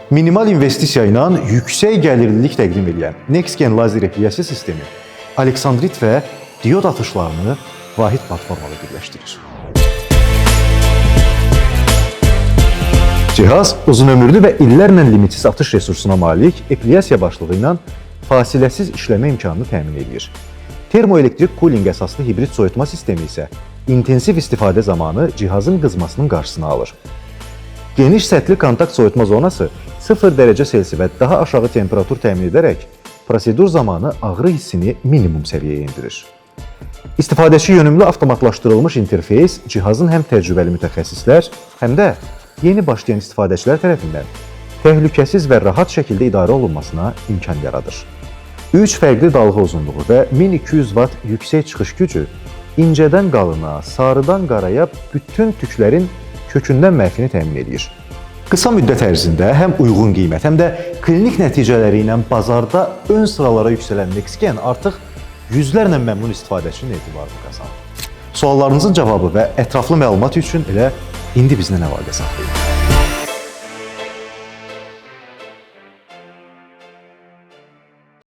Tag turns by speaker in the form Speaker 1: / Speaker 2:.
Speaker 1: Minimal investisiya ilə yüksək gəlirlilik təqdim edən NextGen lazer epilasiya sistemi aleksandrit və diod atışlarını vahid platformada birləşdirir. Cihaz uzunömürlü və illərlə limitsiz atış resursuna malik epilasiya başlığı ilə fasiləsiz işləmə imkanını təmin edir. Termoelektrik cooling əsaslı hibrid soyutma sistemi isə intensiv istifadə zamanı cihazın qızmasının qarşısını alır. Geniş səthli kontakt soyutma zonası 0 dərəcə Selsi və daha aşağı temperatur təmin edərək prosedur zamanı ağrı hissini minimum səviyyəyə endirir. İstifadəçi yönümlü avtomatlaşdırılmış interfeys cihazın həm təcrübəli mütəxəssislər, həm də yeni başlayan istifadəçilər tərəfindən təhlükəsiz və rahat şəkildə idarə olunmasına imkan yaradır. 3 fərqli dalğa uzunluğu və 1200 Watt yüksək çıxış gücü incədən qalına, sarıdan qaraya bütün tüklərin kökündən məhfini təmin edir. Qısa müddət ərzində həm uyğun qiymət, həm də klinik nəticələri ilə bazarda ön sıralara yüksələn NextGen artıq yüzlərlə məmnun istifadəçinin etibarını qazanır. Suallarınızın cavabı və ətraflı məlumat üçün elə indi bizlə əlaqə saxlayın.